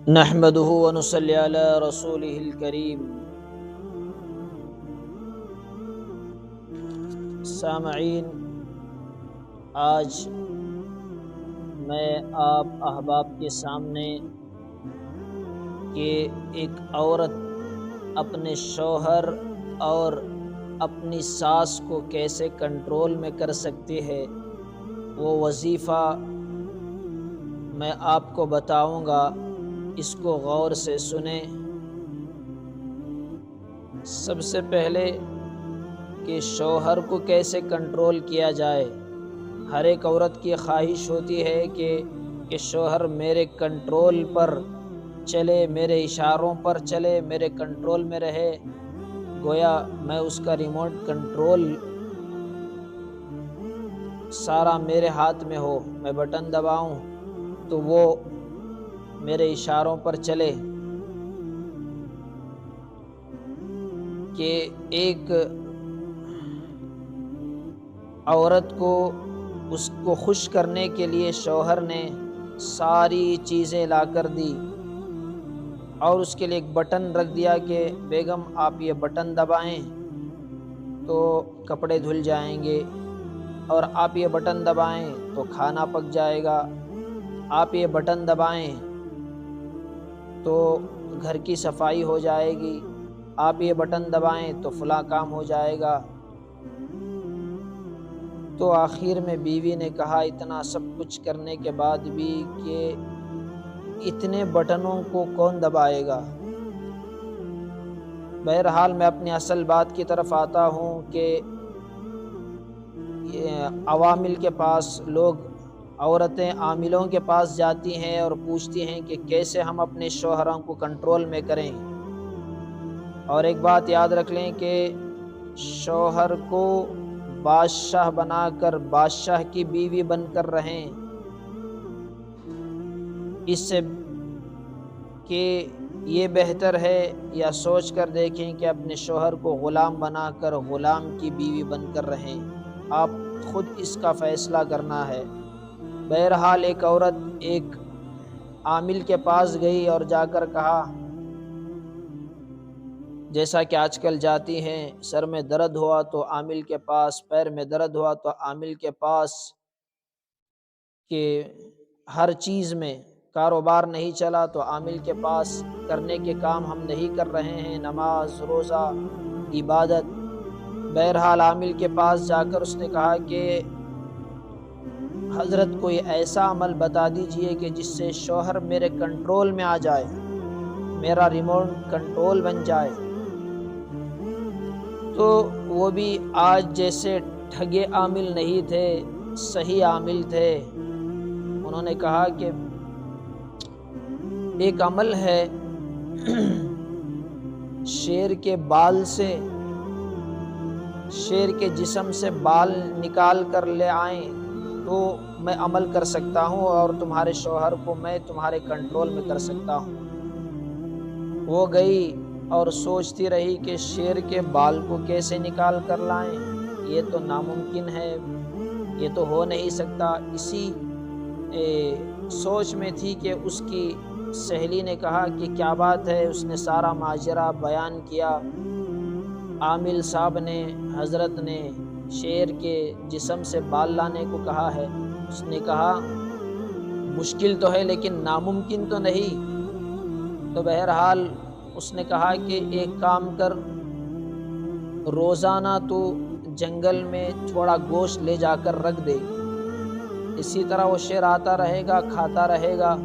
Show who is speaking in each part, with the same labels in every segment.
Speaker 1: نحمده ونصلی علی رسوله الکریم۔ سامعین، آج میں آپ احباب کے سامنے کہ ایک عورت اپنے شوہر اور اپنی ساس کو کیسے کنٹرول میں کر سکتی ہے، وہ وظیفہ میں آپ کو بتاؤں گا، اس کو غور سے سنیں۔ سب سے پہلے کہ شوہر کو کیسے کنٹرول کیا جائے۔ ہر ایک عورت کی خواہش ہوتی ہے کہ شوہر میرے کنٹرول پر چلے، میرے اشاروں پر چلے، میرے کنٹرول میں رہے، گویا میں اس کا ریموٹ کنٹرول سارا میرے ہاتھ میں ہو، میں بٹن دباؤں تو وہ میرے اشاروں پر چلے۔ کہ ایک عورت کو اس کو خوش کرنے کے لیے شوہر نے ساری چیزیں لا کر دی اور اس کے لیے ایک بٹن رکھ دیا کہ بیگم آپ یہ بٹن دبائیں تو کپڑے دھل جائیں گے، اور آپ یہ بٹن دبائیں تو کھانا پک جائے گا، آپ یہ بٹن دبائیں تو گھر کی صفائی ہو جائے گی، آپ یہ بٹن دبائیں تو فلاں کام ہو جائے گا۔ تو آخر میں بیوی نے کہا اتنا سب کچھ کرنے کے بعد بھی کہ اتنے بٹنوں کو کون دبائے گا۔ بہرحال میں اپنی اصل بات کی طرف آتا ہوں کہ عوامل کے پاس لوگ، عورتیں عاملوں کے پاس جاتی ہیں اور پوچھتی ہیں کہ کیسے ہم اپنے شوہروں کو کنٹرول میں کریں۔ اور ایک بات یاد رکھ لیں کہ شوہر کو بادشاہ بنا کر بادشاہ کی بیوی بن کر رہیں، اس سے کہ یہ بہتر ہے، یا سوچ کر دیکھیں کہ اپنے شوہر کو غلام بنا کر غلام کی بیوی بن کر رہیں۔ آپ خود اس کا فیصلہ کرنا ہے۔ بہرحال ایک عورت ایک عامل کے پاس گئی اور جا کر کہا، جیسا کہ آج کل جاتی ہیں، سر میں درد ہوا تو عامل کے پاس، پیر میں درد ہوا تو عامل کے پاس، کہ ہر چیز میں کاروبار نہیں چلا تو عامل کے پاس، کرنے کے کام ہم نہیں کر رہے ہیں، نماز، روزہ، عبادت۔ بہرحال عامل کے پاس جا کر اس نے کہا کہ حضرت کوئی ایسا عمل بتا دیجئے کہ جس سے شوہر میرے کنٹرول میں آ جائے، میرا ریموٹ کنٹرول بن جائے۔ تو وہ بھی آج جیسے ٹھگے عامل نہیں تھے، صحیح عامل تھے۔ انہوں نے کہا کہ ایک عمل ہے، شیر کے بال سے، شیر کے جسم سے بال نکال کر لے آئیں تو میں عمل کر سکتا ہوں، اور تمہارے شوہر کو میں تمہارے کنٹرول میں کر سکتا ہوں۔ وہ گئی اور سوچتی رہی کہ شیر کے بال کو کیسے نکال کر لائیں، یہ تو ناممکن ہے، یہ تو ہو نہیں سکتا۔ اسی سوچ میں تھی کہ اس کی سہیلی نے کہا کہ کیا بات ہے، اس نے سارا ماجرا بیان کیا۔ عامل صاحب نے، حضرت نے شیر کے جسم سے بال لانے کو کہا ہے۔ اس نے کہا مشکل تو ہے لیکن ناممکن تو نہیں۔ تو بہرحال اس نے کہا کہ ایک کام کر، روزانہ تو جنگل میں تھوڑا گوشت لے جا کر رکھ دے، اسی طرح وہ شیر آتا رہے گا، کھاتا رہے گا،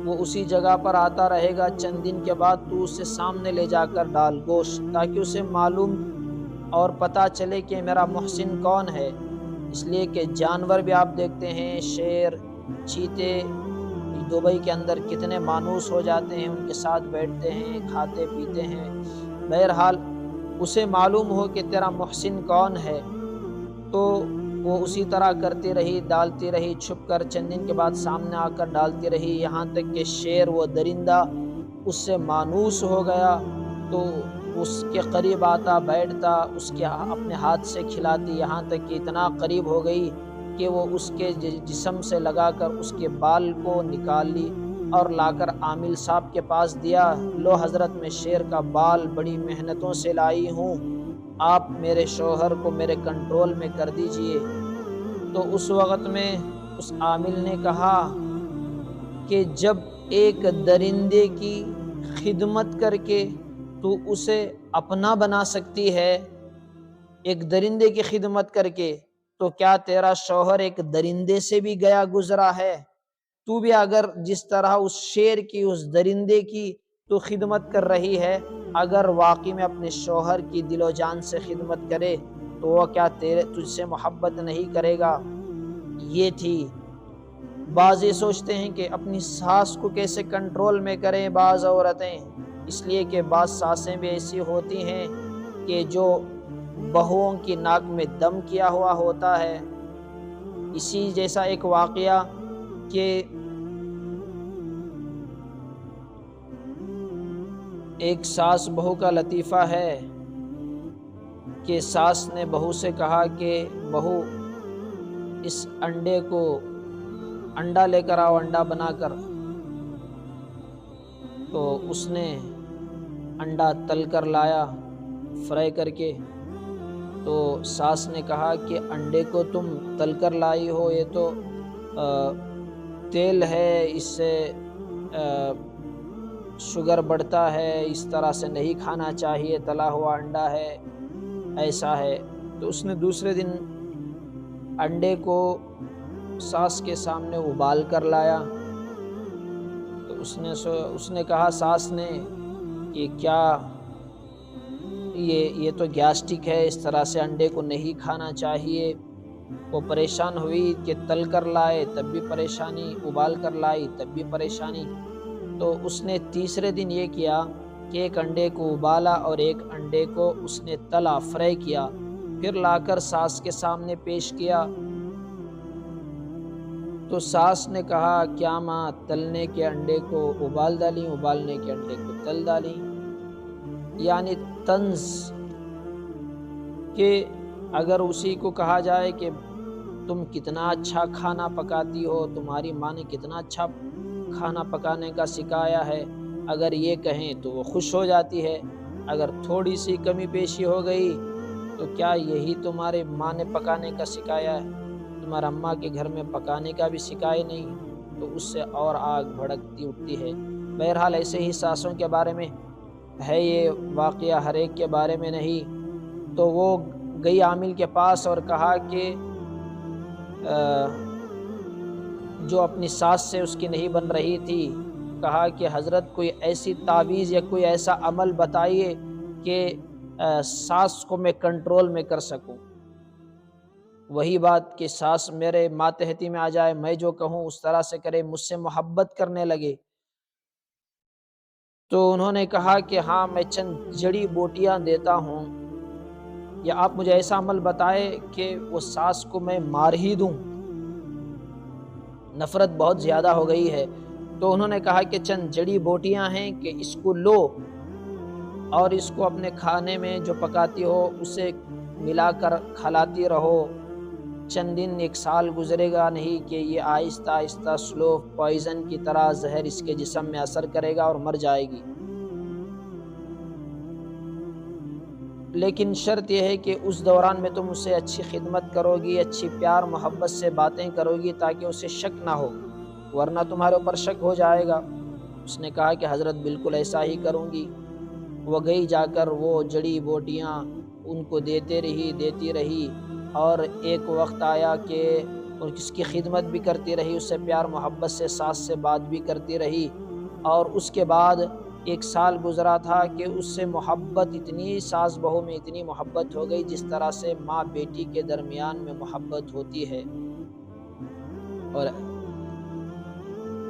Speaker 1: وہ اسی جگہ پر آتا رہے گا، چند دن کے بعد تو اسے سامنے لے جا کر ڈال گوشت، تاکہ اسے معلوم اور پتہ چلے کہ میرا محسن کون ہے۔ اس لیے کہ جانور بھی آپ دیکھتے ہیں، شیر، چیتے دبئی کے اندر کتنے مانوس ہو جاتے ہیں، ان کے ساتھ بیٹھتے ہیں، کھاتے پیتے ہیں۔ بہرحال اسے معلوم ہو کہ تیرا محسن کون ہے، تو وہ اسی طرح کرتی رہی، ڈالتی رہی چھپ کر، چند دن کے بعد سامنے آ کر ڈالتی رہی، یہاں تک کہ شیر، وہ درندہ اس سے مانوس ہو گیا، تو اس کے قریب آتا، بیٹھتا، اس کے اپنے ہاتھ سے کھلاتی، یہاں تک کہ اتنا قریب ہو گئی کہ وہ اس کے جسم سے لگا کر اس کے بال کو نکال لی اور لا کر عامل صاحب کے پاس دیا، لو حضرت میں شیر کا بال بڑی محنتوں سے لائی ہوں، آپ میرے شوہر کو میرے کنٹرول میں کر دیجئے۔ تو اس وقت میں اس عامل نے کہا کہ جب ایک درندے کی خدمت کر کے تو اسے اپنا بنا سکتی ہے، ایک درندے کی خدمت کر کے، تو کیا تیرا شوہر ایک درندے سے بھی گیا گزرا ہے؟ تو بھی اگر جس طرح اس شیر کی، اس درندے کی تو خدمت کر رہی ہے، اگر واقعی میں اپنے شوہر کی دل و جان سے خدمت کرے تو وہ کیا تجھ سے محبت نہیں کرے گا؟ یہ تھی۔ بعض یہ سوچتے ہیں کہ اپنی ساس کو کیسے کنٹرول میں کریں بعض عورتیں، اس لیے کہ بعض ساسیں بھی ایسی ہوتی ہیں کہ جو بہوؤں کی ناک میں دم کیا ہوا ہوتا ہے۔ اسی جیسا ایک واقعہ کہ ایک ساس بہو کا لطیفہ ہے کہ ساس نے بہو سے کہا کہ بہو اس انڈے کو، انڈا لے کر آؤ، انڈا بنا کر۔ تو اس نے انڈا تل کر لایا فرائی کر کے، تو ساس نے کہا کہ انڈے کو تم تل کر لائی ہو، یہ تو تیل ہے، اس سے شوگر بڑھتا ہے، اس طرح سے نہیں کھانا چاہیے، تلا ہوا انڈا ہے، ایسا ہے۔ تو اس نے دوسرے دن انڈے کو ساس کے سامنے ابال کر لایا، تو اس نے کہا ساس نے کہ کیا یہ تو گیسٹرک ہے، اس طرح سے انڈے کو نہیں کھانا چاہیے۔ وہ پریشان ہوئی کہ تل کر لائے تب بھی پریشانی، ابال کر لائی تب بھی پریشانی۔ تو اس نے تیسرے دن یہ کیا کہ ایک انڈے کو ابالا اور ایک انڈے کو اس نے تلا، فرائی کیا، پھر لا کر ساس کے سامنے پیش کیا۔ تو ساس نے کہا کیا ماں، تلنے کے انڈے کو ابال ڈالیں، ابالنے کے انڈے کو تل ڈالیں؟ یعنی طنز، کہ اگر اسی کو کہا جائے کہ تم کتنا اچھا کھانا پکاتی ہو، تمہاری ماں نے کتنا اچھا کھانا پکانے کا سکھایا ہے، اگر یہ کہیں تو وہ خوش ہو جاتی ہے، اگر تھوڑی سی کمی پیشی ہو گئی تو کیا یہی تمہارے ماں نے پکانے کا سکھایا ہے؟ تمہارا اماں کے گھر میں پکانے کا بھی سکھائے نہیں، تو اس سے اور آگ بھڑکتی اٹھتی ہے۔ بہرحال ایسے ہی ساسوں کے بارے میں ہے یہ واقعہ، ہر ایک کے بارے میں نہیں۔ تو وہ گئی عامل کے پاس اور کہا کہ جو اپنی ساس سے اس کی نہیں بن رہی تھی، کہا کہ حضرت کوئی ایسی تعویذ یا کوئی ایسا عمل بتائیے کہ ساس کو میں کنٹرول میں کر سکوں۔ وہی بات کہ ساس میرے ماتحتی میں آ جائے، میں جو کہوں اس طرح سے کرے، مجھ سے محبت کرنے لگے۔ تو انہوں نے کہا کہ ہاں، میں چند جڑی بوٹیاں دیتا ہوں، یا آپ مجھے ایسا عمل بتائے کہ وہ ساس کو میں مار ہی دوں، نفرت بہت زیادہ ہو گئی ہے۔ تو انہوں نے کہا کہ چند جڑی بوٹیاں ہیں کہ اس کو لو اور اس کو اپنے کھانے میں جو پکاتی ہو اسے ملا کر کھلاتی رہو، چند دن، ایک سال گزرے گا نہیں کہ یہ آہستہ آہستہ سلو پوائزن کی طرح زہر اس کے جسم میں اثر کرے گا اور مر جائے گی۔ لیکن شرط یہ ہے کہ اس دوران میں تم اسے اچھی خدمت کرو گی، اچھی پیار محبت سے باتیں کرو گی تاکہ اسے شک نہ ہو، ورنہ تمہارے اوپر شک ہو جائے گا۔ اس نے کہا کہ حضرت بالکل ایسا ہی کروں گی۔ وہ گئی، جا کر وہ جڑی بوٹیاں ان کو دیتی رہی، اور ایک وقت آیا کہ اس کی خدمت بھی کرتی رہی، اس سے پیار محبت سے، ساس سے بات بھی کرتی رہی، اور اس کے بعد ایک سال گزرا تھا کہ اس سے محبت اتنی، ساس بہو میں اتنی محبت ہو گئی جس طرح سے ماں بیٹی کے درمیان میں محبت ہوتی ہے۔ اور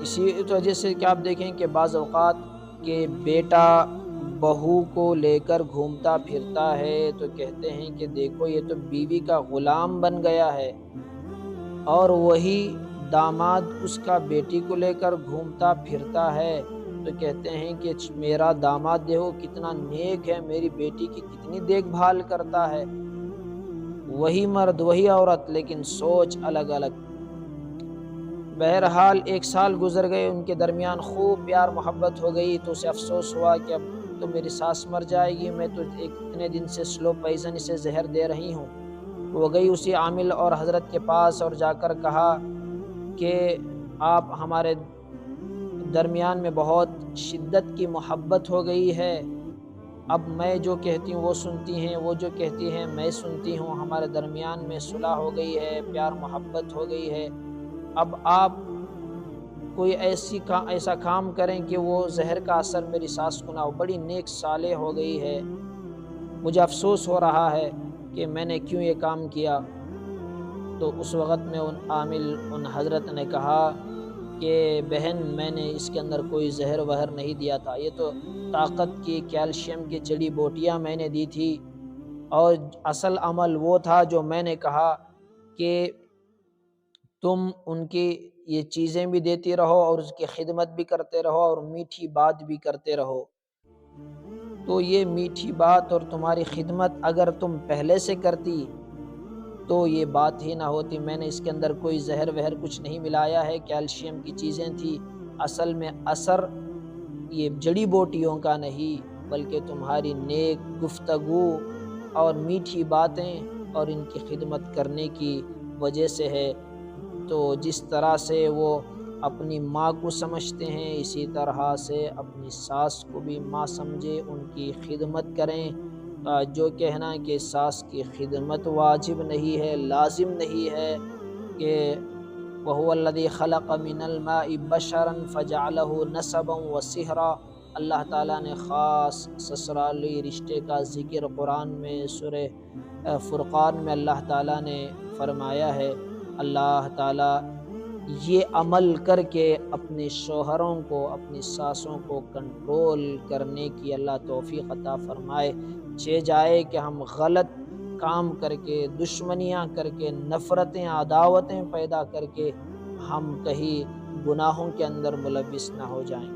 Speaker 1: اسی وجہ سے کہ آپ دیکھیں کہ بعض اوقات کہ بیٹا بہو کو لے کر گھومتا پھرتا ہے تو کہتے ہیں کہ دیکھو یہ تو بیوی کا غلام بن گیا ہے، اور وہی داماد اس کا بیٹی کو لے کر گھومتا پھرتا ہے تو کہتے ہیں کہ میرا داماد دیکھو کتنا نیک ہے، میری بیٹی کی کتنی دیکھ بھال کرتا ہے۔ وہی مرد وہی عورت لیکن سوچ الگ الگ۔ بہرحال 1 سال گزر گئے، ان کے درمیان خوب پیار محبت ہو گئی، تو اسے افسوس ہوا کہ اب تو میری ساس مر جائے گی، میں تو اتنے دن سے سلو پوائزن اسے زہر دے رہی ہوں۔ وہ گئی اسی عامل اور حضرت کے پاس اور جا کر کہا کہ آپ ہمارے درمیان میں بہت شدت کی محبت ہو گئی ہے، اب میں جو کہتی ہوں وہ سنتی ہیں، وہ جو کہتی ہیں میں سنتی ہوں، ہمارے درمیان میں صلح ہو گئی ہے، پیار محبت ہو گئی ہے، اب آپ کوئی ایسا کام کریں کہ وہ زہر کا اثر میری ساس کو نہ ہو، بڑی نیک صالح ہو گئی ہے، مجھے افسوس ہو رہا ہے کہ میں نے کیوں یہ کام کیا۔ تو اس وقت میں ان حضرت نے کہا کہ بہن، میں نے اس کے اندر کوئی زہر وہر نہیں دیا تھا، یہ تو طاقت کی کیلشیم کی جڑی بوٹیاں میں نے دی تھی، اور اصل عمل وہ تھا جو میں نے کہا کہ تم ان کی یہ چیزیں بھی دیتی رہو اور اس کی خدمت بھی کرتے رہو اور میٹھی بات بھی کرتے رہو۔ تو یہ میٹھی بات اور تمہاری خدمت اگر تم پہلے سے کرتی تو یہ بات ہی نہ ہوتی، میں نے اس کے اندر کوئی زہر وہر کچھ نہیں ملایا ہے، کیلشیم کی چیزیں تھی، اصل میں اثر یہ جڑی بوٹیوں کا نہیں بلکہ تمہاری نیک گفتگو اور میٹھی باتیں اور ان کی خدمت کرنے کی وجہ سے ہے۔ تو جس طرح سے وہ اپنی ماں کو سمجھتے ہیں، اسی طرح سے اپنی ساس کو بھی ماں سمجھے، ان کی خدمت کریں۔ جو کہنا کہ ساس کی خدمت واجب نہیں ہے، لازم نہیں ہے، کہ وَهُوَ الَّذِي خَلَقَ مِنَ الْمَاءِ بَشَرًا فَجَعَلَهُ نَسَبًا وَصِهْرًا، اللہ تعالیٰ نے خاص سسرالی رشتے کا ذکر قرآن میں سورہ فرقان میں اللہ تعالیٰ نے فرمایا ہے۔ اللہ تعالیٰ یہ عمل کر کے اپنے شوہروں کو، اپنی ساسوں کو کنٹرول کرنے کی اللہ توفیق عطا فرمائے۔ جائے کہ ہم غلط کام کر کے، دشمنیاں کر کے، نفرتیں عداوتیں پیدا کر کے ہم کہیں گناہوں کے اندر ملوث نہ ہو جائیں۔